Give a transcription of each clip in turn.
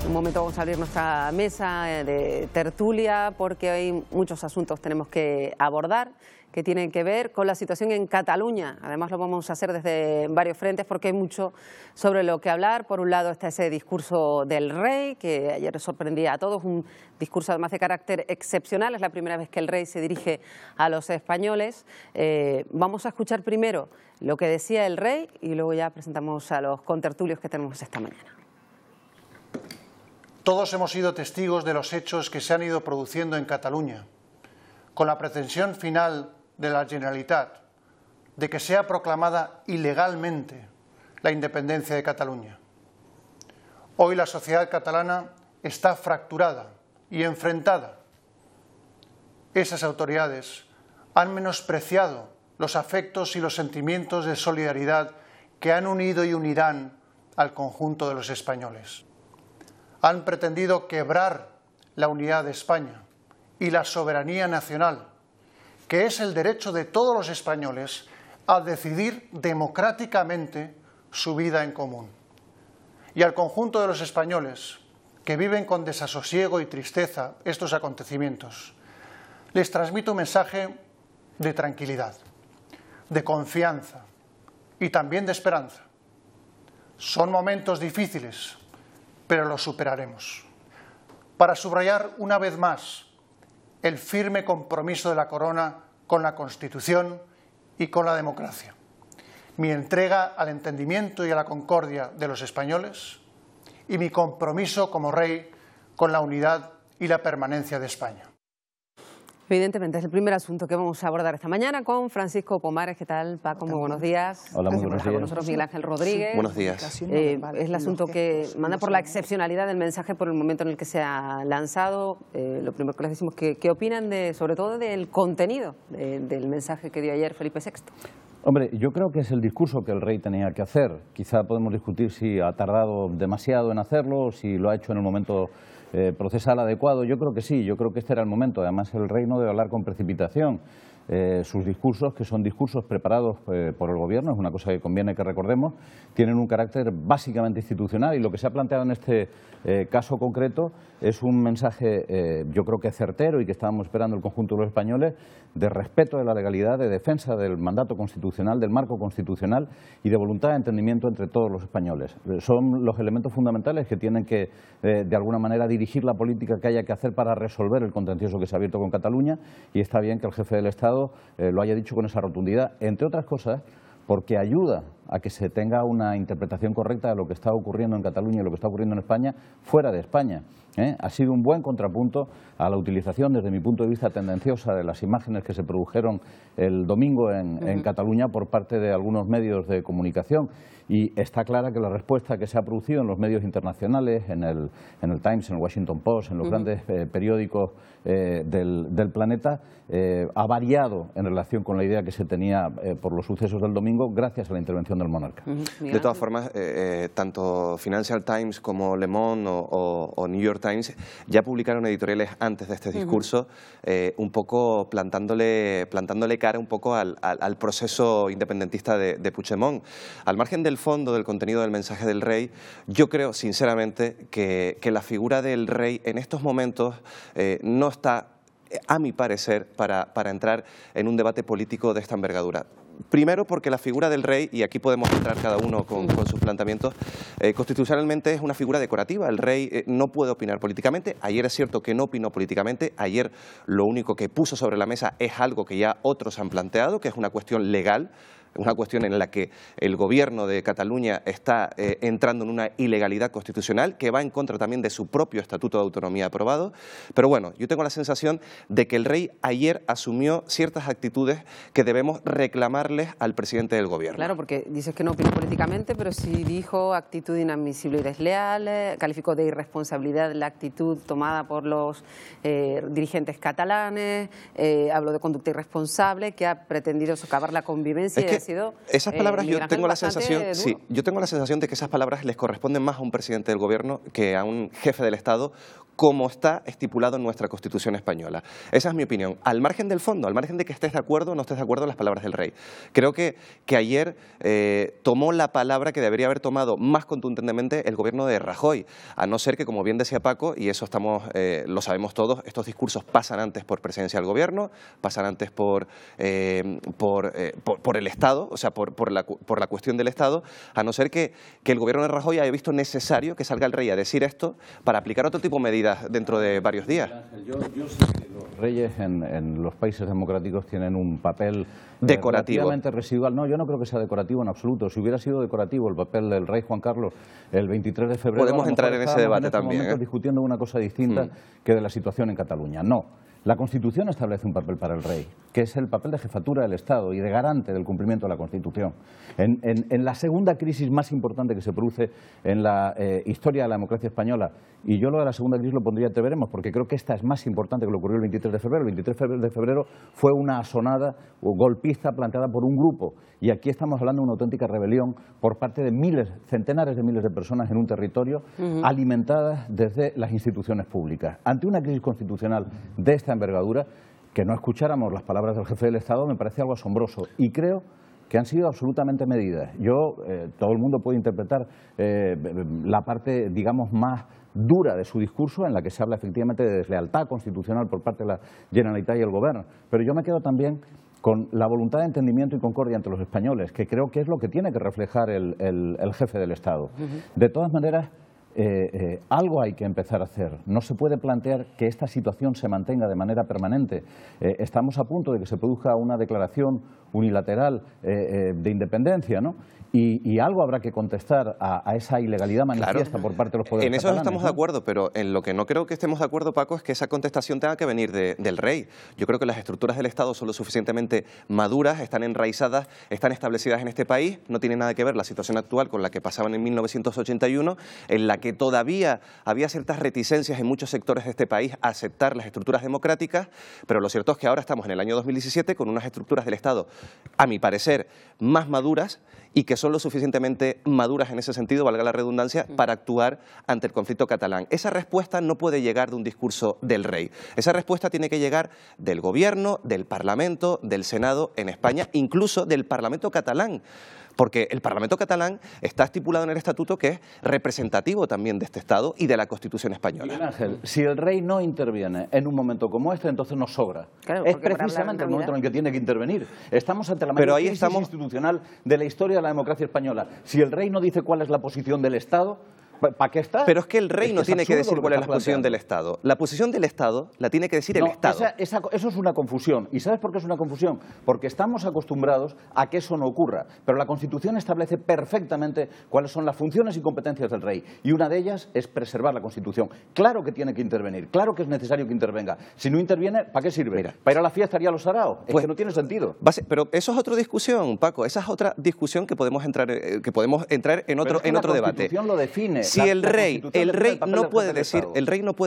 En un momento vamos a abrir nuestra mesa de tertulia porque hay muchos asuntos tenemos que abordar que tienen que ver con la situación en Cataluña. Además lo vamos a hacer desde varios frentes porque hay mucho sobre lo que hablar. Por un lado está ese discurso del rey que ayer sorprendía a todos, un discurso además de carácter excepcional. Es la primera vez que el rey se dirige a los españoles. Vamos a escuchar primero lo que decía el rey y luego ya presentamos a los contertulios que tenemos esta mañana. Todos hemos sido testigos de los hechos que se han ido produciendo en Cataluña, con la pretensión final de la Generalitat de que sea proclamada ilegalmente la independencia de Cataluña. Hoy la sociedad catalana está fracturada y enfrentada. Esas autoridades han menospreciado los afectos y los sentimientos de solidaridad que han unido y unirán al conjunto de los españoles. Han pretendido quebrar la unidad de España y la soberanía nacional, que es el derecho de todos los españoles a decidir democráticamente su vida en común. Y al conjunto de los españoles que viven con desasosiego y tristeza estos acontecimientos, les transmito un mensaje de tranquilidad, de confianza y también de esperanza. Son momentos difíciles, pero los superaremos. Para subrayar una vez más el firme compromiso de la Corona con la Constitución y con la democracia, mi entrega al entendimiento y a la concordia de los españoles y mi compromiso como rey con la unidad y la permanencia de España. Evidentemente, es el primer asunto que vamos a abordar esta mañana con Francisco Pomares. ¿Qué tal, Paco? Muy buenos días. Hola, muy buenos días. Con nosotros Miguel Ángel Rodríguez. Buenos días. Es el asunto que manda por la excepcionalidad del mensaje por el momento en el que se ha lanzado. Lo primero que les decimos, ¿qué opinan sobre todo del contenido del mensaje que dio ayer Felipe VI? Hombre, yo creo que es el discurso que el rey tenía que hacer. Quizá podemos discutir si ha tardado demasiado en hacerlo o si lo ha hecho en el momento procesal adecuado. Yo creo que sí, yo creo que este era el momento. Además, el rey no debe hablar con precipitación. Sus discursos, que son discursos preparados por el Gobierno, es una cosa que conviene que recordemos, tienen un carácter básicamente institucional y lo que se ha planteado en este caso concreto es un mensaje, yo creo que certero y que estábamos esperando el conjunto de los españoles, de respeto de la legalidad, de defensa del mandato constitucional, del marco constitucional y de voluntad de entendimiento entre todos los españoles. Son los elementos fundamentales que tienen que, de alguna manera, dirigir la política que haya que hacer para resolver el contencioso que se ha abierto con Cataluña, y está bien que el jefe del Estado lo haya dicho con esa rotundidad, entre otras cosas porque ayuda a que se tenga una interpretación correcta de lo que está ocurriendo en Cataluña y lo que está ocurriendo en España fuera de España. Ha sido un buen contrapunto a la utilización, desde mi punto de vista tendenciosa, de las imágenes que se produjeron el domingo en Cataluña por parte de algunos medios de comunicación. Y está clara que la respuesta que se ha producido en los medios internacionales, en el Times, en el Washington Post, en los grandes periódicos del planeta, ha variado en relación con la idea que se tenía por los sucesos del domingo gracias a la intervención del monarca. De todas formas, tanto Financial Times como Le Monde o New York Times ya publicaron editoriales antes de este discurso, un poco plantándole cara un poco al proceso independentista de Puigdemont. Al margen del fondo, del contenido del mensaje del rey, yo creo sinceramente que la figura del rey en estos momentos no está, a mi parecer, para entrar en un debate político de esta envergadura. Primero porque la figura del rey, y aquí podemos entrar cada uno con sus planteamientos, constitucionalmente es una figura decorativa. El rey no puede opinar políticamente. Ayer es cierto que no opinó políticamente. Ayer lo único que puso sobre la mesa es algo que ya otros han planteado, que es una cuestión legal, una cuestión en la que el Gobierno de Cataluña está entrando en una ilegalidad constitucional que va en contra también de su propio Estatuto de Autonomía aprobado. Pero bueno, yo tengo la sensación de que el rey ayer asumió ciertas actitudes que debemos reclamarles al presidente del Gobierno. Claro, porque dices que no opinó políticamente, pero sí dijo actitud inadmisible y desleal, calificó de irresponsabilidad la actitud tomada por los dirigentes catalanes, habló de conducta irresponsable, que ha pretendido socavar la convivencia. Es que esas palabras yo tengo la sensación, yo tengo la sensación de que esas palabras les corresponden más a un presidente del Gobierno que a un jefe del Estado como está estipulado en nuestra Constitución española. Esa es mi opinión. Al margen del fondo, al margen de que estés de acuerdo o no estés de acuerdo en las palabras del rey. Creo que ayer tomó la palabra que debería haber tomado más contundentemente el gobierno de Rajoy, a no ser que, como bien decía Paco, y eso lo sabemos todos, estos discursos pasan antes por presencia del gobierno, pasan antes por el Estado, o sea, por la cuestión del Estado, a no ser que el gobierno de Rajoy haya visto necesario que salga el rey a decir esto para aplicar otro tipo de medidas dentro de varios días. Yo sé que los reyes en los países democráticos tienen un papel decorativo, relativamente residual. No, yo no creo que sea decorativo en absoluto. Si hubiera sido decorativo el papel del rey Juan Carlos el 23 de febrero... Podemos entrar en ese debate también. Discutiendo una cosa distinta que de la situación en Cataluña. No. La Constitución establece un papel para el rey, que es el papel de jefatura del Estado y de garante del cumplimiento de la Constitución. En la segunda crisis más importante que se produce en la historia de la democracia española, y yo lo de la segunda crisis lo pondría te veremos, porque creo que esta es más importante que lo que ocurrió el 23 de febrero. El 23 de febrero fue una asonada o golpista planteada por un grupo, y aquí estamos hablando de una auténtica rebelión por parte de centenares de miles de personas en un territorio, alimentadas desde las instituciones públicas. Ante una crisis constitucional de esta envergadura, que no escucháramos las palabras del jefe del Estado me parece algo asombroso, y creo que han sido absolutamente medidas. Todo el mundo puede interpretar la parte, digamos, más dura de su discurso, en la que se habla efectivamente de deslealtad constitucional por parte de la Generalitat y el Gobierno, pero yo me quedo también con la voluntad de entendimiento y concordia entre los españoles, que creo que es lo que tiene que reflejar el jefe del Estado. De todas maneras, algo hay que empezar a hacer. No se puede plantear que esta situación se mantenga de manera permanente. Estamos a punto de que se produzca una declaración unilateral de independencia, ¿no? Y algo habrá que contestar a esa ilegalidad manifiesta por parte de los poderes catalanes. En eso estamos de acuerdo, pero en lo que no creo que estemos de acuerdo, Paco, es que esa contestación tenga que venir del rey. Yo creo que las estructuras del Estado son lo suficientemente maduras, están enraizadas, están establecidas en este país. No tiene nada que ver la situación actual con la que pasaban en 1981, en la que todavía había ciertas reticencias en muchos sectores de este país a aceptar las estructuras democráticas, pero lo cierto es que ahora estamos en el año 2017 con unas estructuras del Estado, a mi parecer, más maduras y que son lo suficientemente maduras en ese sentido, valga la redundancia, para actuar ante el conflicto catalán. Esa respuesta no puede llegar de un discurso del rey. Esa respuesta tiene que llegar del Gobierno, del Parlamento, del Senado en España, incluso del Parlamento catalán. Porque el Parlamento catalán está estipulado en el Estatuto que es representativo también de este Estado y de la Constitución española. Miguel Ángel, si el rey no interviene en un momento como este, entonces nos sobra. Claro, es precisamente el momento en el que tiene que intervenir. Estamos ante la mayor crisis institucional de la historia de la democracia española. Si el rey no dice cuál es la posición del Estado, ¿para qué está? Pero es que el rey no tiene que decir cuál es la posición del Estado. La posición del Estado la tiene que decir el Estado. Eso es una confusión. ¿Y sabes por qué es una confusión? Porque estamos acostumbrados a que eso no ocurra. Pero la Constitución establece perfectamente cuáles son las funciones y competencias del rey. Y una de ellas es preservar la Constitución. Claro que tiene que intervenir. Claro que es necesario que intervenga. Si no interviene, ¿para qué sirve? Mira, ¿para ir a la fiesta y a los saraos? Es que no tiene sentido. Pero eso es otra discusión, Paco. Esa es otra discusión que podemos entrar en otro debate. La Constitución lo define. Si el rey no puede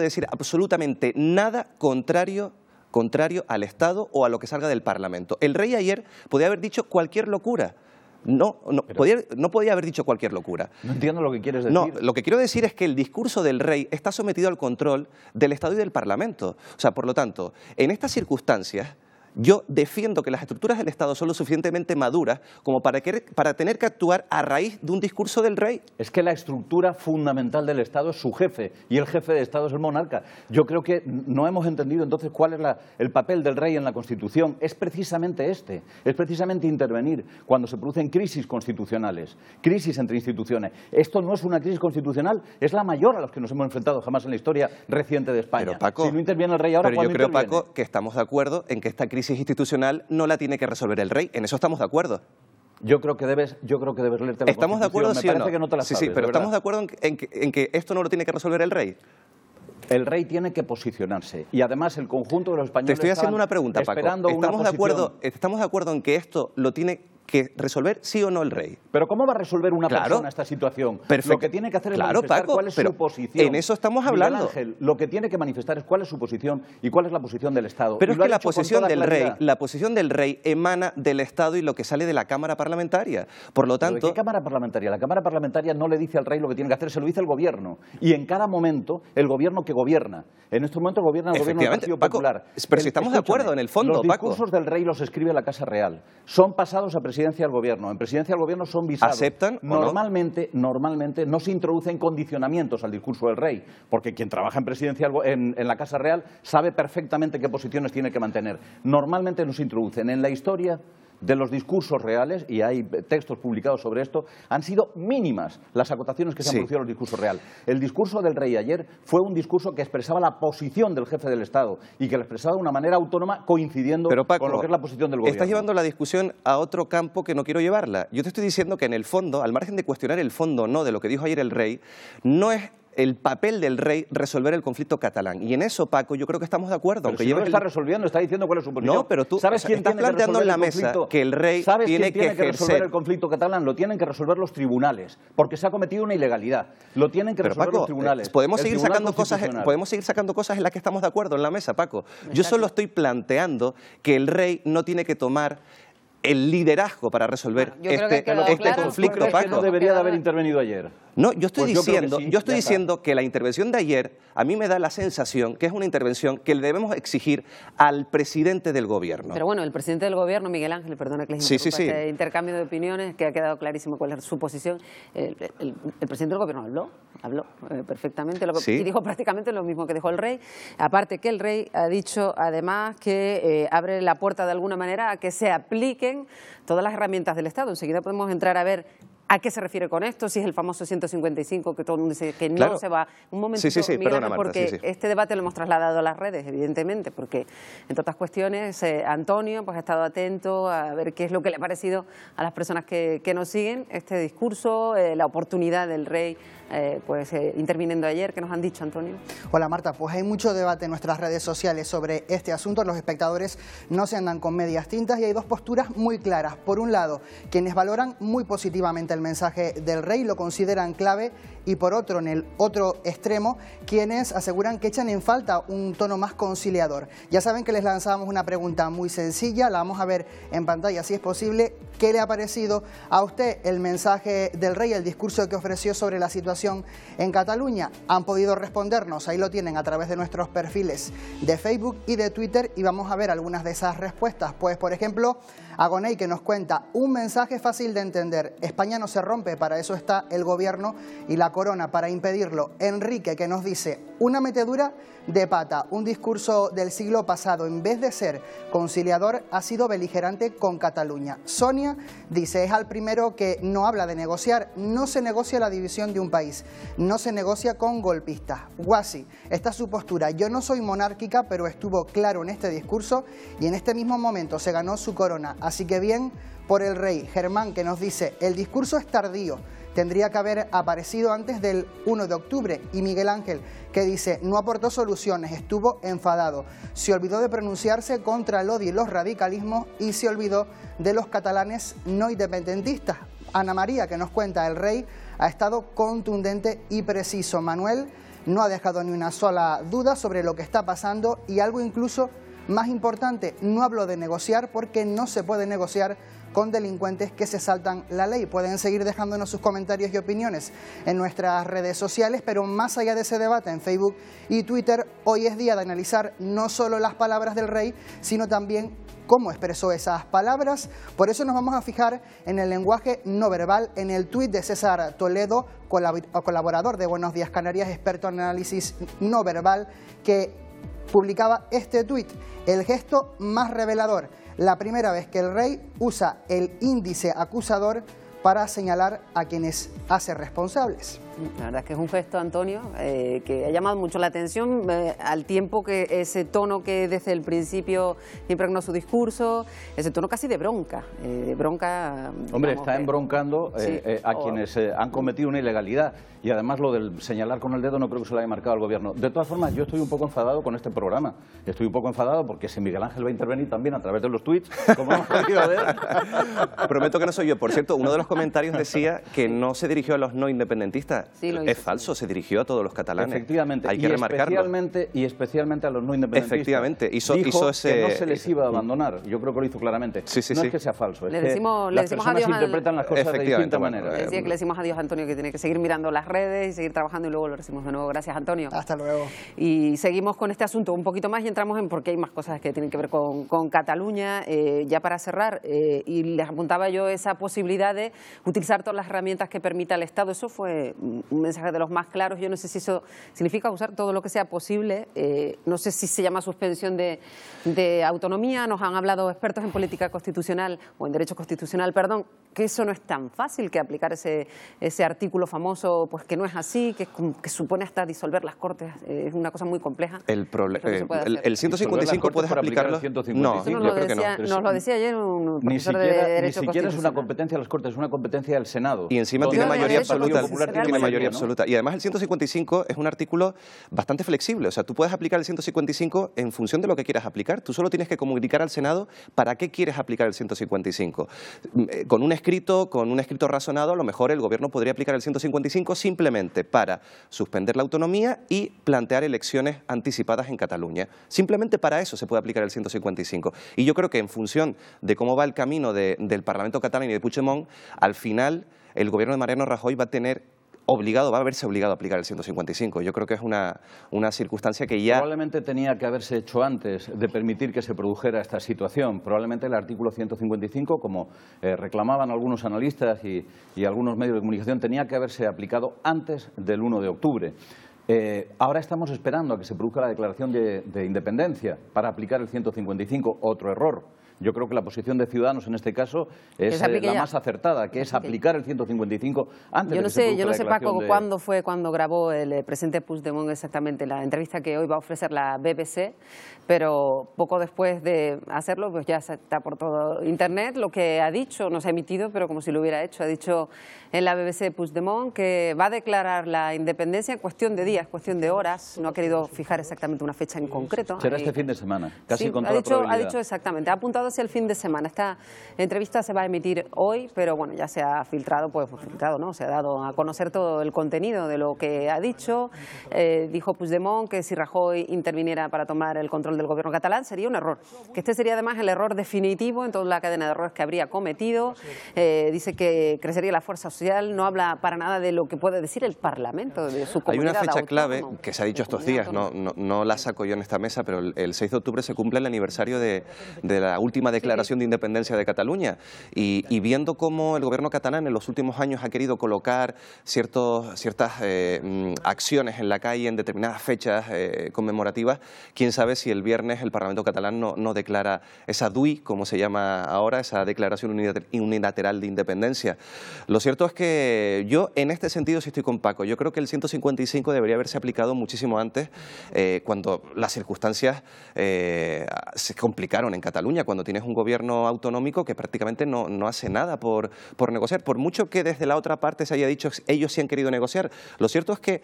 decir absolutamente nada contrario al Estado o a lo que salga del Parlamento. El rey ayer podía haber dicho cualquier locura. No podía haber dicho cualquier locura. No entiendo lo que quieres decir. No, lo que quiero decir es que el discurso del rey está sometido al control del Estado y del Parlamento. O sea, por lo tanto, en estas circunstancias, yo defiendo que las estructuras del Estado son lo suficientemente maduras como para tener que actuar a raíz de un discurso del rey. Es que la estructura fundamental del Estado es su jefe, y el jefe de Estado es el monarca. Yo creo que no hemos entendido entonces cuál es el papel del rey en la Constitución. Es precisamente es precisamente intervenir cuando se producen crisis constitucionales, crisis entre instituciones. Esto no es una crisis constitucional, es la mayor a la que nos hemos enfrentado jamás en la historia reciente de España. Pero, Paco, si no interviene el rey ahora, ¿cuándo interviene? Pero yo creo, Paco, que estamos de acuerdo en que esta crisis institucional no la tiene que resolver el rey. En eso estamos de acuerdo. Yo creo que debes leerte la ¿Estamos de acuerdo, sí o no? Que no te la sabes, sí, pero ¿estamos de acuerdo en que esto no lo tiene que resolver el rey? El rey tiene que posicionarse. Y además el conjunto de los españoles te estoy haciendo una pregunta, Paco. ¿Estamos de acuerdo en que esto lo tiene que resolver sí o no el rey. Pero ¿cómo va a resolver una Claro. persona esta situación? Perfecto. Lo que tiene que hacer es Claro, manifestar Paco, cuál es pero su posición. en eso estamos Miguel hablando. Ángel, lo que tiene que manifestar es cuál es su posición y cuál es la posición del Estado. Pero Y es lo ha que la dicho con posición toda del claridad. rey, la posición del rey emana del Estado y lo que sale de la Cámara Parlamentaria. Por lo ¿Pero de tanto, qué Cámara Parlamentaria? La Cámara Parlamentaria no le dice al rey lo que tiene que hacer, se lo dice el Gobierno. Y en cada momento, el Gobierno que gobierna. En este momento gobierna el Gobierno del Efectivamente, Partido Paco, Popular. pero si estamos de Escúchame, acuerdo en el fondo, los Paco. discursos del rey los escribe la Casa Real. Son pasados a Presidencia del Gobierno. En Presidencia del Gobierno son visados. ¿Aceptan o no? Normalmente no se introducen condicionamientos al discurso del rey, porque quien trabaja en Presidencia en la Casa Real sabe perfectamente qué posiciones tiene que mantener. Normalmente no se introducen. En la historia de los discursos reales, y hay textos publicados sobre esto, han sido mínimas las acotaciones que se han producido en los discursos reales. El discurso del rey ayer fue un discurso que expresaba la posición del jefe del Estado y que la expresaba de una manera autónoma, coincidiendo pero Paco, con lo que es la posición del Gobierno. estás llevando la discusión a otro campo que no quiero llevarla. Yo te estoy diciendo que en el fondo, al margen de cuestionar el fondo o no de lo que dijo ayer el rey, no es el papel del rey resolver el conflicto catalán. Y en eso, Paco, yo creo que estamos de acuerdo. Pero aunque si no lo lleve está resolviendo, está diciendo cuál es su posición. No, pero tú ¿sabes quién estás tiene que planteando en la resolver el mesa conflicto? que el rey ¿Sabes tiene quién tiene que resolver ejercer el conflicto catalán? Lo tienen que resolver los tribunales, porque se ha cometido una ilegalidad. Lo tienen que Pero resolver Paco, los tribunales. podemos El seguir Tribunal sacando cosas en las que estamos de acuerdo en la mesa, Paco. Yo solo estoy planteando que el rey no tiene que tomar el liderazgo para resolver Yo creo que ha quedado este claro. conflicto, ¿Tú crees que Paco. no debería de haber intervenido ayer? No, yo estoy Pues yo creo que diciendo, sí, yo estoy ya está. diciendo que la intervención de ayer a mí me da la sensación que es una intervención que le debemos exigir al presidente del gobierno. Pero bueno, el presidente del Gobierno, Miguel Ángel, perdona que les Sí, interrumpa sí, sí. este intercambio de opiniones, que ha quedado clarísimo cuál es su posición. El presidente del Gobierno habló perfectamente Sí. y dijo prácticamente lo mismo que dijo el rey. Aparte que el rey ha dicho además que abre la puerta de alguna manera a que se apliquen todas las herramientas del Estado. Enseguida podemos entrar a ver ¿a qué se refiere con esto? Si es el famoso 155 que todo el mundo dice que Claro. no se va. Un momentito, Sí, Miguel perdona, Ángel, Marta, porque sí. este debate lo hemos trasladado a las redes, evidentemente, porque entre otras cuestiones Antonio pues ha estado atento a ver qué es lo que le ha parecido a las personas que nos siguen este discurso, la oportunidad del rey interviniendo ayer. ¿Qué nos han dicho, Antonio? Hola Marta, pues hay mucho debate en nuestras redes sociales sobre este asunto. Los espectadores no se andan con medias tintas y hay dos posturas muy claras. Por un lado, quienes valoran muy positivamente el mensaje del rey, lo consideran clave, y por otro, en el otro extremo, quienes aseguran que echan en falta un tono más conciliador. Ya saben que les lanzábamos una pregunta muy sencilla, la vamos a ver en pantalla si es posible. ¿Qué le ha parecido a usted el mensaje del rey, el discurso que ofreció sobre la situación en Cataluña? Han podido respondernos, ahí lo tienen a través de nuestros perfiles de Facebook y de Twitter, y vamos a ver algunas de esas respuestas. Pues por ejemplo, Agoney, que nos cuenta un mensaje fácil de entender: España no se rompe, para eso está el gobierno y la corona, para impedirlo. Enrique, que nos dice una metedura de pata, un discurso del siglo pasado, en vez de ser conciliador ha sido beligerante con Cataluña. Sonia dice, es al primero que no habla de negociar, no se negocia la división de un país, no se negocia con golpistas. Guasi, esta es su postura: yo no soy monárquica, pero estuvo claro en este discurso y en este mismo momento se ganó su corona, así que bien por el rey. Germán, que nos dice, el discurso es tardío, tendría que haber aparecido antes del 1 de octubre. Y Miguel Ángel, que dice, no aportó soluciones, estuvo enfadado, se olvidó de pronunciarse contra el odio y los radicalismos y se olvidó de los catalanes no independentistas. Ana María, que nos cuenta, el rey ha estado contundente y preciso. Manuel no ha dejado ni una sola duda sobre lo que está pasando, y algo incluso más importante, no habló de negociar porque no se puede negociar con delincuentes que se saltan la ley. Pueden seguir dejándonos sus comentarios y opiniones en nuestras redes sociales, pero más allá de ese debate en Facebook y Twitter, hoy es día de analizar no solo las palabras del rey, sino también cómo expresó esas palabras. Por eso nos vamos a fijar en el lenguaje no verbal, en el tuit de César Toledo, colaborador de Buenos Días Canarias, experto en análisis no verbal, que publicaba este tuit: el gesto más revelador, la primera vez que el rey usa el índice acusador para señalar a quienes hace responsables. La verdad es que es un gesto, Antonio, que ha llamado mucho la atención al tiempo que ese tono que desde el principio impregnó su discurso, ese tono casi de bronca. Hombre, digamos, está embroncando a quienes han cometido una ilegalidad. Y además lo del señalar con el dedo no creo que se lo haya marcado al gobierno. De todas formas, yo estoy un poco enfadado con este programa. Estoy un poco enfadado porque si Miguel Ángel va a intervenir también a través de los tweets, como hemos podido ver. Prometo que no soy yo. Por cierto, uno de los comentarios decía que no se dirigió a los no independentistas. Sí, es falso, se dirigió a todos los catalanes. Efectivamente. Hay que remarcarlo. Y especialmente a los no independentistas. Efectivamente. Dijo que no se les iba a abandonar. Yo creo que lo hizo claramente. Sí, no es que sea falso, es le que decimos las personas interpretan las cosas de distinta manera. Le decía que le decimos adiós a Antonio, que tiene que seguir mirando las redes y seguir trabajando, y luego lo decimos de nuevo. Gracias, Antonio. Hasta luego. Y seguimos con este asunto un poquito más y entramos en porque hay más cosas que tienen que ver con Cataluña. Ya para cerrar, y les apuntaba yo esa posibilidad de utilizar todas las herramientas que permita el Estado. Eso fue un mensaje de los más claros. Yo no sé si eso significa usar todo lo que sea posible. No sé si se llama suspensión de autonomía. Nos han hablado expertos en política constitucional o en derecho constitucional, perdón, que eso no es tan fácil, que aplicar ese artículo famoso, pues que no es así, que supone hasta disolver las Cortes. Es una cosa muy compleja. El 155 puedes aplicarlo. No, eso nos lo decía ayer un profesor de derecho ni siquiera es una competencia de las Cortes, es una competencia del Senado. Y encima tiene mayoría absoluta. Y además el 155 es un artículo bastante flexible. O sea, tú puedes aplicar el 155 en función de lo que quieras aplicar. Tú solo tienes que comunicar al Senado para qué quieres aplicar el 155. Con un escrito razonado, a lo mejor el Gobierno podría aplicar el 155 simplemente para suspender la autonomía y plantear elecciones anticipadas en Cataluña. Simplemente para eso se puede aplicar el 155. Y yo creo que en función de cómo va el camino del Parlamento catalán y de Puigdemont, al final el Gobierno de Mariano Rajoy va a verse obligado a aplicar el 155. Yo creo que es una circunstancia que ya... Probablemente tenía que haberse hecho antes de permitir que se produjera esta situación. Probablemente el artículo 155, como reclamaban algunos analistas y algunos medios de comunicación, tenía que haberse aplicado antes del 1 de octubre. Ahora estamos esperando a que se produzca la declaración de independencia para aplicar el 155, otro error. Yo creo que la posición de Ciudadanos en este caso es la más acertada, que es aplicar el 155 antes de que se produzca la declaración. Yo no sé, Paco, cuándo fue cuando grabó el presidente Puigdemont exactamente la entrevista que hoy va a ofrecer la BBC, pero poco después de hacerlo, pues ya está por todo Internet. Lo que ha dicho, no se ha emitido, pero como si lo hubiera hecho, ha dicho en la BBC Puigdemont que va a declarar la independencia en cuestión de días, cuestión de horas. No ha querido fijar exactamente una fecha en concreto. Será este fin de semana, casi con toda probabilidad. Ha dicho exactamente, ha apuntado hacia el fin de semana. Esta entrevista se va a emitir hoy, pero bueno, ya se ha filtrado, ¿no? Se ha dado a conocer todo el contenido de lo que ha dicho. Dijo Puigdemont que si Rajoy interviniera para tomar el control del gobierno catalán sería un error, que este sería además el error definitivo en toda la cadena de errores que habría cometido. Dice que crecería la fuerza social, no habla para nada de lo que puede decir el Parlamento, de su comunidad. Hay una fecha clave que se ha dicho estos días, no la saco yo en esta mesa, pero el 6 de octubre se cumple el aniversario de la última declaración de independencia de Cataluña, y viendo cómo el gobierno catalán en los últimos años ha querido colocar ciertas acciones en la calle en determinadas fechas conmemorativas, quién sabe si el viernes el Parlamento catalán no declara esa DUI, como se llama ahora, esa declaración unilateral de independencia. Lo cierto es que yo en este sentido sí estoy con Paco. Yo creo que el 155 debería haberse aplicado muchísimo antes, cuando las circunstancias se complicaron en Cataluña, cuando tienes un gobierno autonómico que prácticamente no hace nada por negociar, por mucho que desde la otra parte se haya dicho ellos sí han querido negociar. Lo cierto es que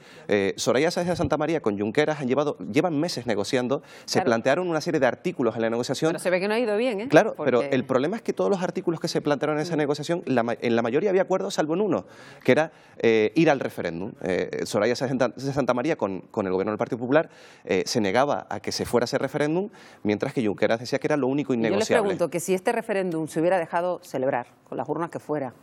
Soraya Sáenz de Santamaría con Junqueras llevan meses negociando, se plantearon una serie de artículos en la negociación. Pero se ve que no ha ido bien, ¿eh? Claro, pero el problema es que todos los artículos que se plantearon en esa negociación, en la mayoría había acuerdos, salvo en uno, que era ir al referéndum. Soraya Sáenz de Santamaría con el gobierno del Partido Popular se negaba a que se fuera ese referéndum, mientras que Junqueras decía que era lo único innegociable. Yo les pregunto que si este referéndum se hubiera dejado celebrar, con las urnas que fuera,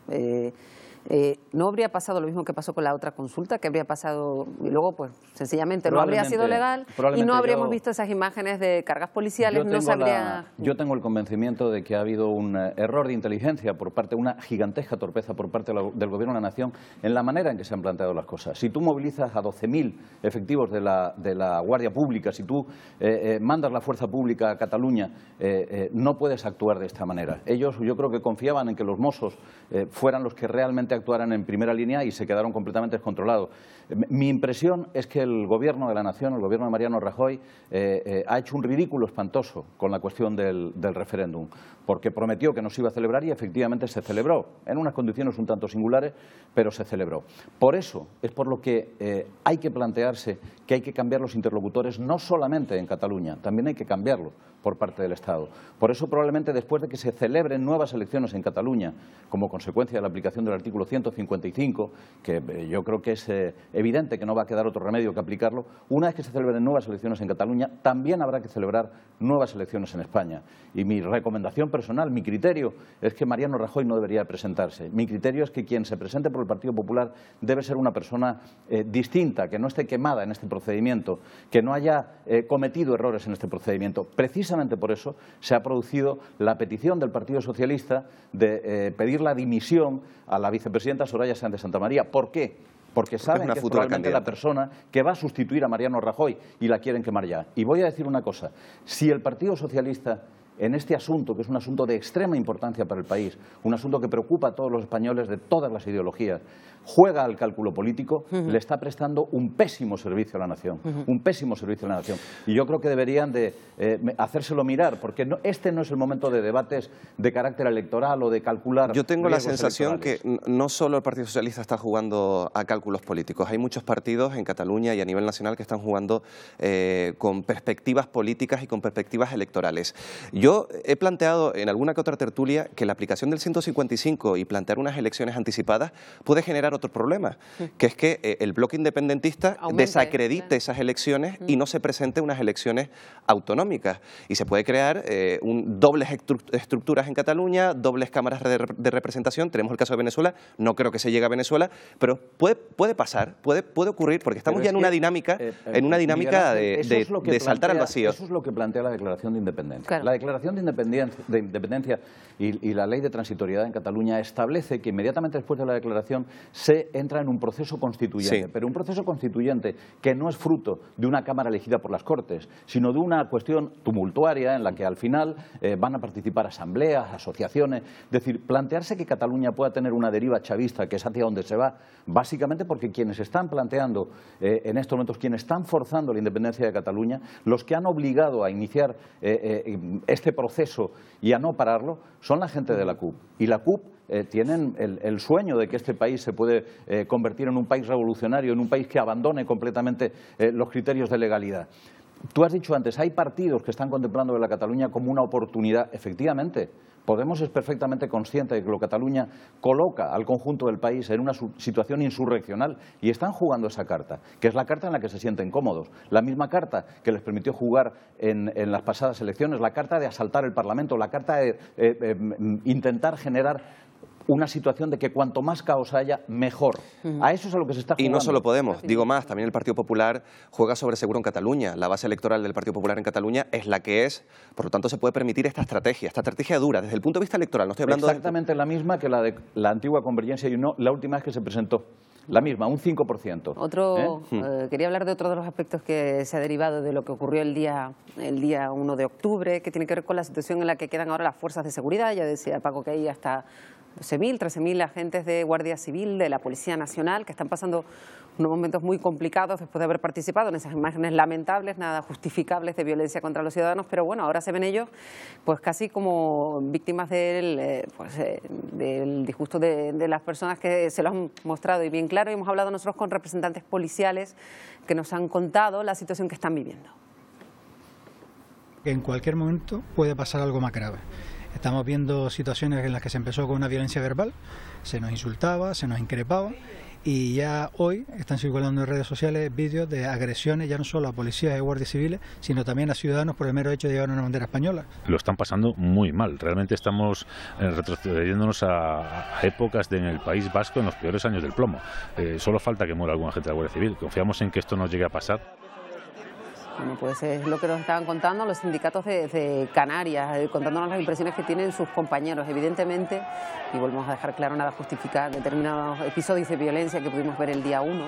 ¿no habría pasado lo mismo que pasó con la otra consulta? ¿Que habría pasado y luego, pues, sencillamente no habría sido legal y no habríamos visto esas imágenes de cargas policiales? Yo tengo el convencimiento de que ha habido un error de inteligencia por parte, una gigantesca torpeza por parte del Gobierno de la Nación en la manera en que se han planteado las cosas. Si tú movilizas a 12.000 efectivos de la Guardia Pública, si tú mandas la fuerza pública a Cataluña, no puedes actuar de esta manera. Ellos, yo creo que confiaban en que los Mossos fueran los que realmente actuaran en primera línea y se quedaron completamente descontrolados. Mi impresión es que el Gobierno de la Nación, el Gobierno de Mariano Rajoy, ha hecho un ridículo espantoso con la cuestión del referéndum, porque prometió que no se iba a celebrar y efectivamente se celebró, en unas condiciones un tanto singulares, pero se celebró. Por eso es por lo que hay que plantearse que hay que cambiar los interlocutores, no solamente en Cataluña, también hay que cambiarlos por parte del Estado. Por eso probablemente después de que se celebren nuevas elecciones en Cataluña, como consecuencia de la aplicación del artículo 155, que yo creo que es evidente que no va a quedar otro remedio que aplicarlo, una vez que se celebren nuevas elecciones en Cataluña, también habrá que celebrar nuevas elecciones en España. Y mi recomendación personal, mi criterio, es que Mariano Rajoy no debería presentarse. Mi criterio es que quien se presente por el Partido Popular debe ser una persona distinta, que no esté quemada en este procedimiento, que no haya cometido errores en este procedimiento. Precisamente por eso se ha producido la petición del Partido Socialista de pedir la dimisión a la vicepresidenta Soraya Sáenz de Santamaría. ¿Por qué? Porque saben que es probablemente la persona que va a sustituir a Mariano Rajoy y la quieren quemar ya. Y voy a decir una cosa, si el Partido Socialista en este asunto, que es un asunto de extrema importancia para el país, un asunto que preocupa a todos los españoles de todas las ideologías, juega al cálculo político, le está prestando un pésimo servicio a la nación, un pésimo servicio a la nación. Y yo creo que deberían de hacérselo mirar, porque este no es el momento de debates de carácter electoral o de calcular. Yo tengo la sensación que no solo el Partido Socialista está jugando a cálculos políticos, hay muchos partidos en Cataluña y a nivel nacional que están jugando con perspectivas políticas y con perspectivas electorales. Yo he planteado en alguna que otra tertulia que la aplicación del 155 y plantear unas elecciones anticipadas puede generar otro problema, que es que el bloque independentista desacredite esas elecciones y no se presente unas elecciones autonómicas. Y se puede crear dobles estructuras en Cataluña, dobles cámaras de representación. Tenemos el caso de Venezuela, no creo que se llegue a Venezuela, pero puede pasar, puede ocurrir, porque estamos ya en una dinámica, de saltar al vacío. Eso es lo que plantea la Declaración de Independencia. Claro. La Declaración de Independencia y la Ley de Transitoriedad en Cataluña establece que inmediatamente después de la declaración se entra en un proceso constituyente, pero un proceso constituyente que no es fruto de una Cámara elegida por las Cortes, sino de una cuestión tumultuaria en la que al final van a participar asambleas, asociaciones. Es decir, plantearse que Cataluña pueda tener una deriva chavista, que es hacia donde se va, básicamente porque quienes están planteando en estos momentos, quienes están forzando la independencia de Cataluña, los que han obligado a iniciar este proceso y a no pararlo, son la gente de la CUP. Y la CUP tienen el sueño de que este país se puede convertir en un país revolucionario, en un país que abandone completamente los criterios de legalidad. Tú has dicho antes, hay partidos que están contemplando la Cataluña como una oportunidad. Efectivamente, Podemos es perfectamente consciente de que Cataluña coloca al conjunto del país en una situación insurreccional y están jugando esa carta, que es la carta en la que se sienten cómodos. La misma carta que les permitió jugar en las pasadas elecciones, la carta de asaltar el Parlamento, la carta de intentar generar una situación de que cuanto más caos haya, mejor. A eso es a lo que se está jugando. Y no solo Podemos, digo más, también el Partido Popular juega sobre seguro en Cataluña. La base electoral del Partido Popular en Cataluña es la que es, por lo tanto se puede permitir esta estrategia dura, desde el punto de vista electoral. No estoy hablando exactamente la misma que la de la antigua Convergencia y Unió, la última vez que se presentó. La misma, un 5%. Quería hablar de otro de los aspectos que se ha derivado de lo que ocurrió el día 1 de octubre, que tiene que ver con la situación en la que quedan ahora las fuerzas de seguridad. Ya decía Paco que hay hasta 12.000, 13.000 agentes de Guardia Civil, de la Policía Nacional, que están pasando unos momentos muy complicados después de haber participado en esas imágenes lamentables, nada justificables de violencia contra los ciudadanos, pero bueno, ahora se ven ellos pues casi como víctimas del disgusto de las personas que se lo han mostrado y bien claro. Y hemos hablado nosotros con representantes policiales que nos han contado la situación que están viviendo. En cualquier momento puede pasar algo más grave. Estamos viendo situaciones en las que se empezó con una violencia verbal, se nos insultaba, se nos increpaba y ya hoy están circulando en redes sociales vídeos de agresiones ya no solo a policías y guardias civiles, sino también a ciudadanos por el mero hecho de llevar una bandera española. Lo están pasando muy mal, realmente estamos retrocediéndonos a épocas en el País Vasco en los peores años del plomo. Solo falta que muera algún agente de la Guardia Civil, confiamos en que esto no llegue a pasar. Bueno, pues es lo que nos estaban contando los sindicatos de Canarias, contándonos las impresiones que tienen sus compañeros, evidentemente, y volvemos a dejar claro, nada justifica determinados episodios de violencia que pudimos ver el día 1.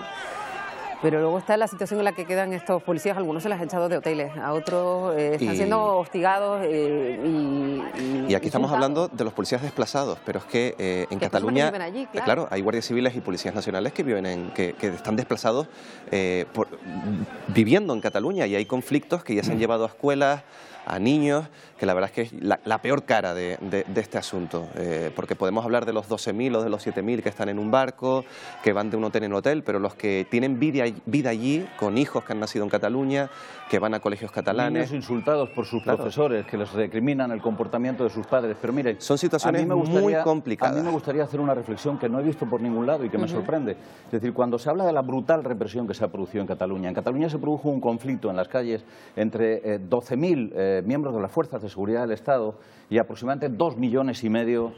Pero luego está la situación en la que quedan estos policías, algunos se les ha echado de hoteles, a otros están siendo hostigados y aquí estamos hablando de los policías desplazados, pero es que en Cataluña, allí, claro, hay guardias civiles y policías nacionales que viven que están desplazados viviendo en Cataluña, y hay conflictos que ya se han llevado a escuelas, a niños, que la verdad es que es la peor cara de este asunto, porque podemos hablar de los 12.000 o de los 7.000 que están en un barco, que van de un hotel en hotel, pero los que tienen vida allí, con hijos que han nacido en Cataluña, que van a colegios catalanes. Niños insultados por sus profesores, que les recriminan el comportamiento de sus padres. Pero mire, son situaciones muy complicadas. A mí me gustaría hacer una reflexión que no he visto por ningún lado y que me sorprende. Es decir, cuando se habla de la brutal represión que se ha producido en Cataluña se produjo un conflicto en las calles entre 12.000 miembros de las fuerzas de seguridad del Estado y aproximadamente 2,5 millones,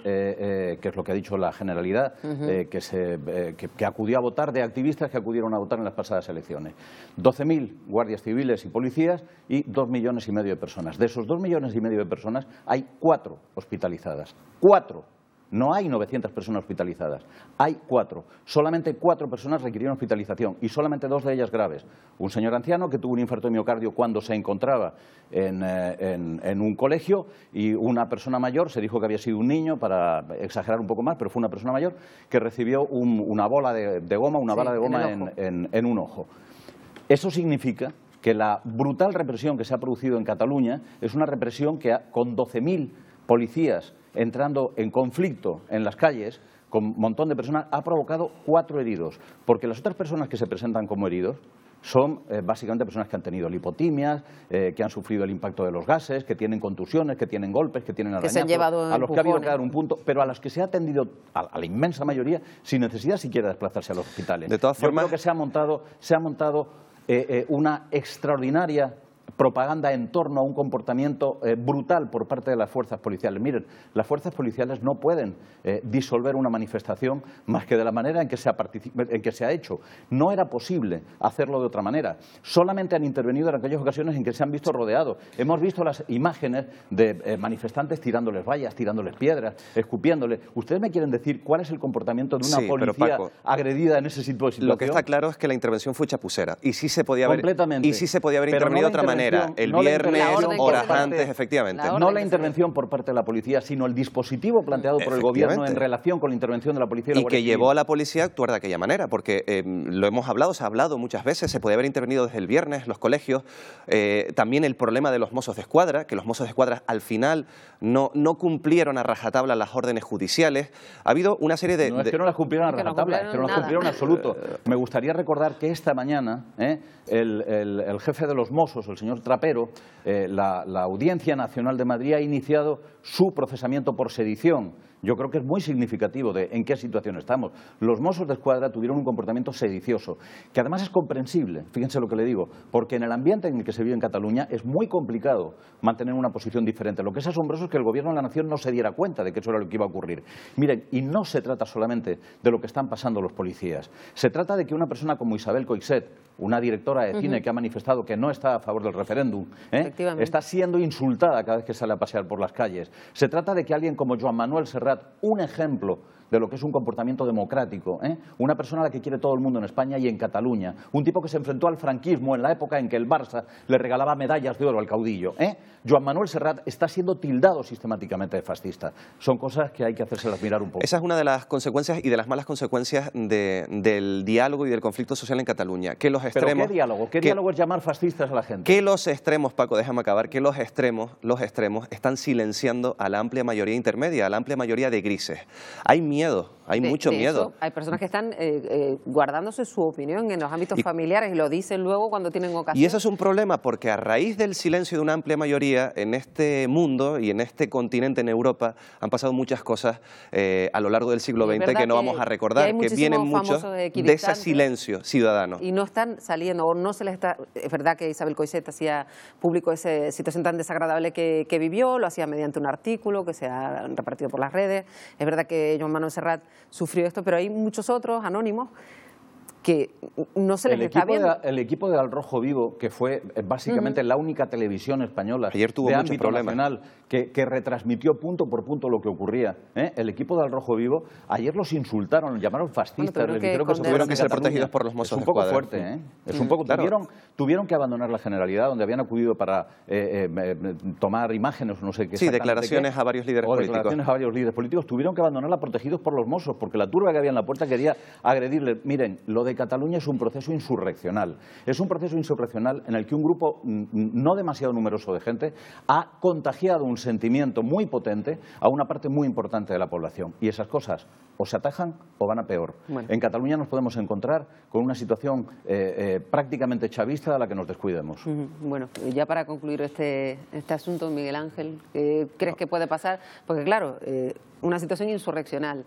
que es lo que ha dicho la Generalidad, que acudió a votar, de activistas que acudieron a votar en las pasadas elecciones. 12.000 guardias civiles y policías y 2,5 millones de personas. De esos 2,5 millones de personas hay 4 hospitalizadas. 4. No hay 900 personas hospitalizadas, hay 4. Solamente 4 personas requirieron hospitalización y solamente 2 de ellas graves. Un señor anciano que tuvo un infarto de miocardio cuando se encontraba en un colegio, y una persona mayor, se dijo que había sido un niño, para exagerar un poco más, pero fue una persona mayor que recibió una bola de goma, en un ojo. Eso significa que la brutal represión que se ha producido en Cataluña es una represión que con 12.000 policías entrando en conflicto en las calles, con un montón de personas, ha provocado 4 heridos. Porque las otras personas que se presentan como heridos son básicamente personas que han tenido lipotimias, que han sufrido el impacto de los gases, que tienen contusiones, que tienen golpes, que tienen arañazos, a los que ha habido que dar un punto, pero a los que se ha atendido, a la inmensa mayoría, sin necesidad siquiera de desplazarse a los hospitales. De todas formas, yo creo que se ha montado una extraordinaria propaganda en torno a un comportamiento brutal por parte de las fuerzas policiales. Miren, las fuerzas policiales no pueden disolver una manifestación más que de la manera en que se ha hecho. No era posible hacerlo de otra manera. Solamente han intervenido en aquellas ocasiones en que se han visto rodeados. Hemos visto las imágenes de manifestantes tirándoles vallas, tirándoles piedras, escupiéndoles. ¿Ustedes me quieren decir cuál es el comportamiento de una policía agredida en ese tipo de situación? Lo que está claro es que la intervención fue chapucera y sí se podía haber intervenido de otra manera. El viernes, horas antes, efectivamente. No la intervención por parte de la policía, sino el dispositivo planteado por el gobierno en relación con la intervención de la policía. Y que llevó a la policía a actuar de aquella manera, porque lo hemos hablado, se ha hablado muchas veces, se podía haber intervenido desde el viernes, los colegios, también el problema de los Mossos de Escuadra, que los Mossos de Escuadra al final no cumplieron a rajatabla las órdenes judiciales. Ha habido una serie de... No es que no las cumplieron a rajatabla, es que no las cumplieron en absoluto. Me gustaría recordar que esta mañana el jefe de los Mossos, el señor Trapero, la Audiencia Nacional de Madrid ha iniciado su procesamiento por sedición. Yo creo que es muy significativo de en qué situación estamos. Los Mossos de Escuadra tuvieron un comportamiento sedicioso, que además es comprensible, fíjense lo que le digo, porque en el ambiente en el que se vive en Cataluña es muy complicado mantener una posición diferente. Lo que es asombroso es que el Gobierno de la Nación no se diera cuenta de que eso era lo que iba a ocurrir. Miren, y no se trata solamente de lo que están pasando los policías. Se trata de que una persona como Isabel Coixet, una directora de cine que ha manifestado que no está a favor del referéndum, está siendo insultada cada vez que sale a pasear por las calles. Se trata de que alguien como Joan Manuel Serrat, un ejemplo de lo que es un comportamiento democrático, una persona a la que quiere todo el mundo en España y en Cataluña, un tipo que se enfrentó al franquismo en la época en que el Barça le regalaba medallas de oro al caudillo. Joan Manuel Serrat está siendo tildado sistemáticamente de fascista. Son cosas que hay que hacérselas mirar un poco. Esa es una de las consecuencias y de las malas consecuencias del diálogo y del conflicto social en Cataluña. Que los extremos, ¿pero qué diálogo? ¿Qué diálogo es llamar fascistas a la gente? Que los extremos, Paco, déjame acabar, que los extremos están silenciando a la amplia mayoría intermedia, a la amplia mayoría de grises. Hay miedo, hay mucho miedo. Eso, hay personas que están guardándose su opinión en los ámbitos familiares y lo dicen luego cuando tienen ocasión. Y eso es un problema porque a raíz del silencio de una amplia mayoría en este mundo y en este continente, en Europa, han pasado muchas cosas a lo largo del siglo XX que no vamos a recordar, que vienen muchos de ese silencio ciudadano. Y no están saliendo, o no se les está... Es verdad que Isabel Coixet hacía público esa situación tan desagradable que vivió, lo hacía mediante un artículo que se ha repartido por las redes. Es verdad que Joan Manuel Serrat sufrió esto, pero hay muchos otros anónimos que no se les está viendo. El equipo de Al Rojo Vivo, que fue básicamente la única televisión española ayer tuvo de muchos ámbito problemas nacional que retransmitió punto por punto lo que ocurría, el equipo de Al Rojo Vivo, ayer los insultaron, los llamaron fascistas, les dijeron que tuvieron que ser protegidos por los Mossos de Escuadra. Es un poco fuerte, Es un poco, claro. Tuvieron que abandonar la Generalidad, donde habían acudido para tomar imágenes, no sé qué. Sí, declaraciones a varios líderes políticos. Declaraciones a varios líderes políticos. Tuvieron que abandonarla protegidos por los Mossos, porque la turba que había en la puerta quería agredirle. Miren, lo de Cataluña es un proceso insurreccional. Es un proceso insurreccional en el que un grupo no demasiado numeroso de gente ha contagiado un sentimiento muy potente a una parte muy importante de la población. Y esas cosas o se atajan o van a peor. Bueno. En Cataluña nos podemos encontrar con una situación prácticamente chavista a la que nos descuidemos. Bueno, ya para concluir este asunto, Miguel Ángel, ¿qué crees que puede pasar? Porque claro, una situación insurreccional.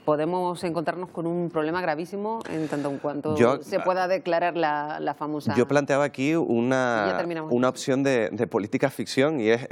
Podemos encontrarnos con un problema gravísimo en tanto en cuanto se pueda declarar la famosa... Yo planteaba aquí una opción de política ficción, y es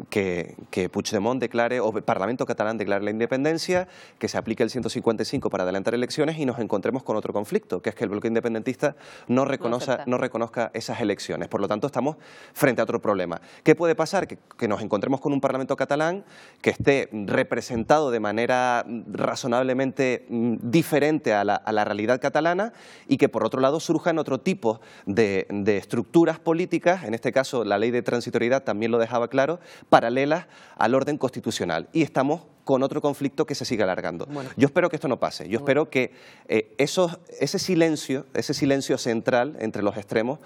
que Puigdemont declare, o el Parlamento catalán declare la independencia, que se aplique el 155 para adelantar elecciones y nos encontremos con otro conflicto, que es que el bloque independentista no reconozca esas elecciones. Por lo tanto, estamos frente a otro problema. ¿Qué puede pasar? Que nos encontremos con un Parlamento catalán que esté representado de manera razonablemente diferente a la realidad catalana, y que por otro lado surjan otro tipo de estructuras políticas, en este caso la ley de transitoriedad también lo dejaba claro, paralelas al orden constitucional, y estamos con otro conflicto que se sigue alargando. Bueno. Yo espero que esto no pase, yo espero que ese silencio central entre los extremos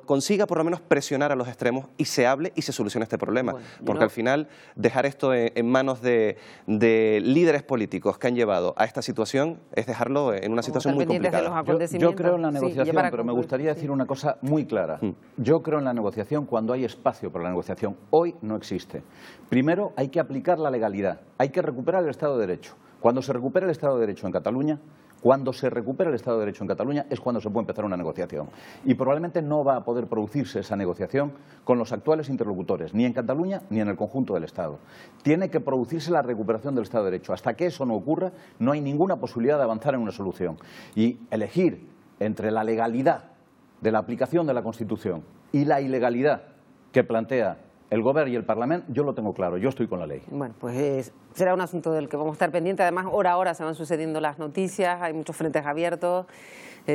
consiga por lo menos presionar a los extremos y se hable y se solucione este problema. Bueno, porque al final dejar esto en manos de líderes políticos que han llevado a esta situación es dejarlo en una situación muy complicada. Yo creo en la negociación, pero me gustaría decir una cosa muy clara. Yo creo en la negociación cuando hay espacio para la negociación. Hoy no existe. Primero hay que aplicar la legalidad, hay que recuperar el Estado de Derecho. Cuando se recupere el Estado de Derecho en Cataluña, es cuando se puede empezar una negociación. Y probablemente no va a poder producirse esa negociación con los actuales interlocutores, ni en Cataluña ni en el conjunto del Estado. Tiene que producirse la recuperación del Estado de Derecho. Hasta que eso no ocurra, no hay ninguna posibilidad de avanzar en una solución. Y elegir entre la legalidad de la aplicación de la Constitución y la ilegalidad que plantea el Gobierno y el Parlamento, yo lo tengo claro, yo estoy con la ley. Bueno, pues será un asunto del que vamos a estar pendientes. Además, hora a hora se van sucediendo las noticias, hay muchos frentes abiertos,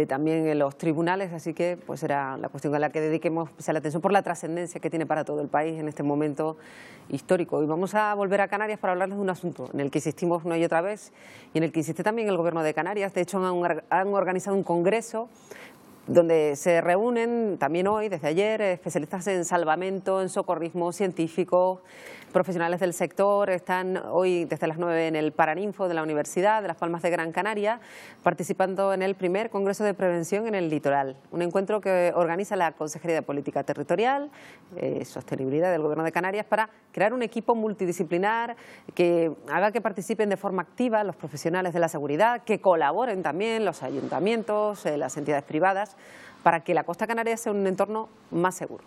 también en los tribunales, así que pues será la cuestión a la que dediquemos especial atención por la trascendencia que tiene para todo el país en este momento histórico. Y vamos a volver a Canarias para hablarles de un asunto en el que insistimos una y otra vez y en el que insiste también el Gobierno de Canarias. De hecho, han organizado un congreso donde se reúnen también hoy, desde ayer, especialistas en salvamento, en socorrismo, científicos, profesionales del sector. Están hoy desde las 9 en el Paraninfo de la Universidad de Las Palmas de Gran Canaria, participando en el primer Congreso de Prevención en el Litoral, un encuentro que organiza la Consejería de Política Territorial, Sostenibilidad del Gobierno de Canarias, para crear un equipo multidisciplinar que haga que participen de forma activa los profesionales de la seguridad, que colaboren también los ayuntamientos, las entidades privadas, para que la costa canaria sea un entorno más seguro.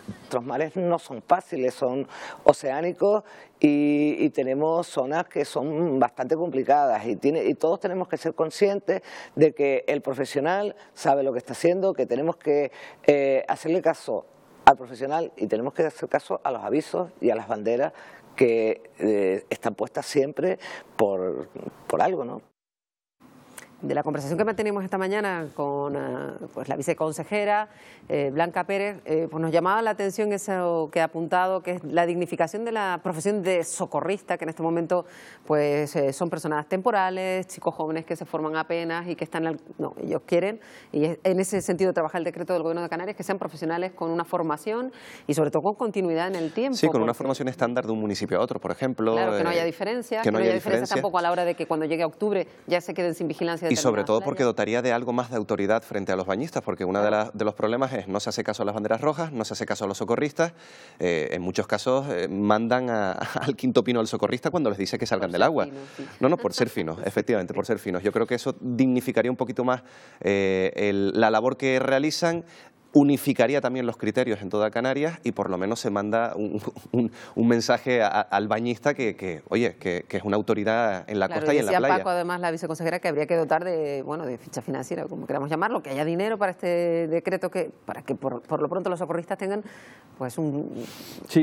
Nuestros mares no son fáciles, son oceánicos y tenemos zonas que son bastante complicadas y todos tenemos que ser conscientes de que el profesional sabe lo que está haciendo, que tenemos que hacerle caso al profesional y tenemos que hacer caso a los avisos y a las banderas que están puestas siempre por algo, ¿no? De la conversación que mantenimos esta mañana con pues la viceconsejera Blanca Pérez, pues nos llamaba la atención eso que ha apuntado, que es la dignificación de la profesión de socorrista, que en este momento pues son personas temporales, chicos jóvenes que se forman apenas y que están... ellos quieren, y en ese sentido trabaja el decreto del Gobierno de Canarias, que sean profesionales con una formación y sobre todo con continuidad en el tiempo. Sí, con una formación estándar de un municipio a otro, por ejemplo. Claro, que no haya diferencias, que no haya diferencias tampoco a la hora de que cuando llegue a octubre ya se queden sin vigilancia. Y sobre todo porque dotaría de algo más de autoridad frente a los bañistas, porque uno de los problemas es no se hace caso a las banderas rojas, no se hace caso a los socorristas, en muchos casos mandan al quinto pino del socorrista cuando les dice que salgan del agua. Sí. No, por ser finos, efectivamente, por ser finos. Yo creo que eso dignificaría un poquito más la labor que realizan, unificaría también los criterios en toda Canarias y por lo menos se manda un mensaje al bañista que es una autoridad en la costa y en la playa. Paco, además, la viceconsejera, que habría que dotar de ficha financiera, como queramos llamarlo, que haya dinero para este decreto, para que por lo pronto los socorristas tengan pues un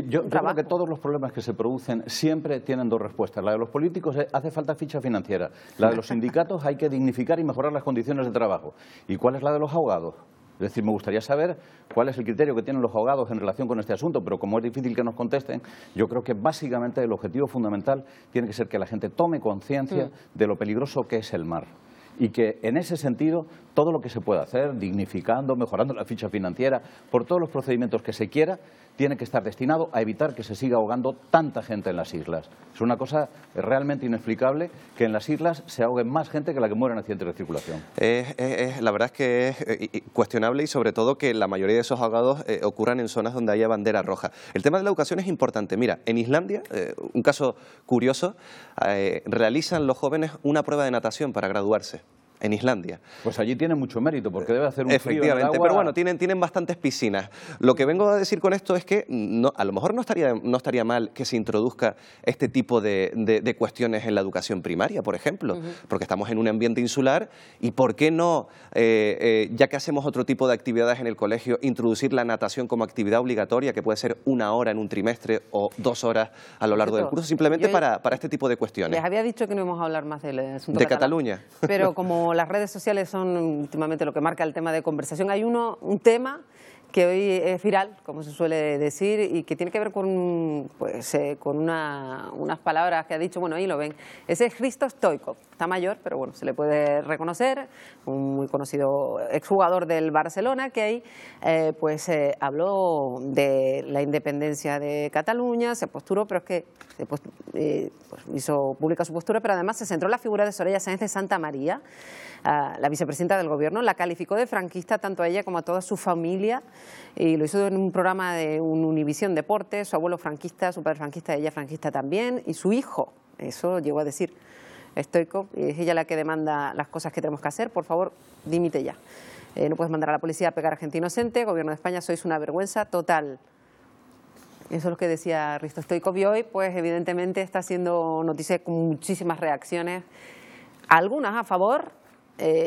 yo trabajo. creo que todos los problemas que se producen siempre tienen dos respuestas. La de los políticos hace falta ficha financiera. La de los sindicatos hay que dignificar y mejorar las condiciones de trabajo. ¿Y cuál es la de los abogados? Es decir, me gustaría saber cuál es el criterio que tienen los abogados en relación con este asunto, pero como es difícil que nos contesten, yo creo que básicamente el objetivo fundamental tiene que ser que la gente tome conciencia de lo peligroso que es el mar. Y que en ese sentido todo lo que se pueda hacer, dignificando, mejorando la ficha financiera, por todos los procedimientos que se quiera, tiene que estar destinado a evitar que se siga ahogando tanta gente en las islas. Es una cosa realmente inexplicable que en las islas se ahoguen más gente que la que muere en accidentes de circulación. La verdad es que es cuestionable y sobre todo que la mayoría de esos ahogados ocurran en zonas donde haya bandera roja. El tema de la educación es importante. Mira, en Islandia, un caso curioso, realizan los jóvenes una prueba de natación para graduarse. En Islandia. Pues allí tiene mucho mérito, porque debe hacer un Efectivamente, frío en el agua. pero bueno, tienen bastantes piscinas. Lo que vengo a decir con esto es que a lo mejor no estaría mal que se introduzca este tipo de cuestiones en la educación primaria, por ejemplo, porque estamos en un ambiente insular y ¿por qué no, ya que hacemos otro tipo de actividades en el colegio, introducir la natación como actividad obligatoria, que puede ser 1 hora en un trimestre o 2 horas a lo largo del curso, simplemente para este tipo de cuestiones? Les había dicho que no íbamos a hablar más del asunto de catalán, Cataluña. Pero como las redes sociales son últimamente lo que marca el tema de conversación, hay un tema que hoy es viral, como se suele decir, y que tiene que ver con unas palabras que ha dicho, bueno, ahí lo ven. Ese es Hristo Stoichkov, está mayor, pero bueno, se le puede reconocer, un muy conocido exjugador del Barcelona, que ahí habló de la independencia de Cataluña, se posturó, pero es que hizo pública su postura, pero además se centró en la figura de Soraya Sáenz de Santa María, la vicepresidenta del Gobierno, la calificó de franquista tanto a ella como a toda su familia, y lo hizo en un programa de un Univisión Deportes. Su abuelo franquista, su padre franquista, ella franquista también, y su hijo, eso llegó a decir Stoichkov, y es ella la que demanda las cosas que tenemos que hacer. Por favor, dimite ya. No puedes mandar a la policía a pegar a gente inocente. Gobierno de España, sois una vergüenza total. Eso es lo que decía Hristo Stoichkov, y hoy, pues evidentemente está haciendo noticia con muchísimas reacciones, algunas a favor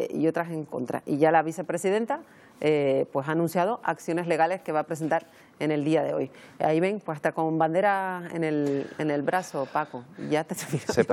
y otras en contra. Y ya la vicepresidenta ha anunciado acciones legales que va a presentar en el día de hoy. Ahí ven, pues hasta con bandera en el brazo, Paco. Ya te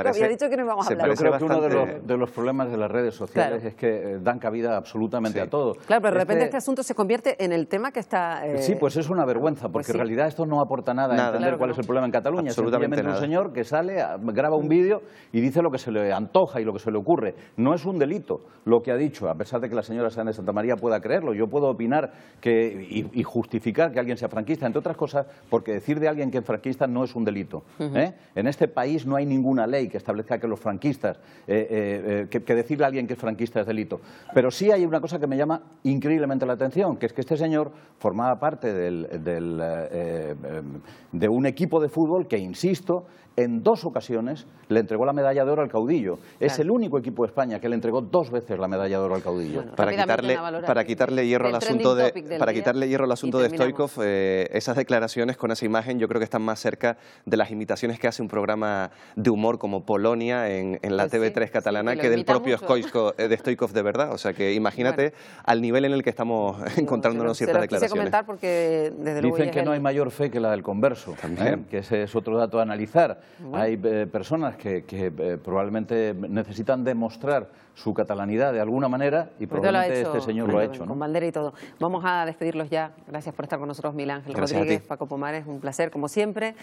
había dicho que no íbamos a hablar. Yo creo que uno de los problemas de las redes sociales es que dan cabida absolutamente a todo. Claro, pero de repente este asunto se convierte en el tema que está... Sí, pues es una vergüenza, porque en realidad esto no aporta nada a entender cuál es el problema en Cataluña. Absolutamente nada. Un señor que sale, graba un vídeo y dice lo que se le antoja y lo que se le ocurre. No es un delito lo que ha dicho, a pesar de que la señora Sáenz de Santa María pueda creerlo. Yo puedo opinar y justificar que alguien sea franquista, entre otras cosas, porque decir de alguien que es franquista no es un delito. En este país no hay ninguna ley que establezca que los franquistas, que decirle a alguien que es franquista es delito. Pero sí hay una cosa que me llama increíblemente la atención, que es que este señor formaba parte de un equipo de fútbol que, insisto, en 2 ocasiones le entregó la medalla de oro al caudillo. Es el único equipo de España que le entregó 2 veces la medalla de oro al caudillo. Bueno, para quitarle hierro al asunto de Stoichkov, esas declaraciones con esa imagen yo creo que están más cerca de las imitaciones que hace un programa de humor como Polonia en la TV3 catalana que del propio Stoichkov de verdad. O sea que imagínate al nivel en el que estamos encontrándonos ciertas declaraciones. Comentar porque, desde luego, dicen que no hay mayor fe que la del converso, que ese es otro dato a analizar. Hay personas que probablemente necesitan demostrar su catalanidad de alguna manera y probablemente este señor lo ha hecho, ¿no? Con bandera y todo. Vamos a despedirlos ya. Gracias por estar con nosotros, Miguel Ángel Rodríguez, Paco Pomares, un placer como siempre.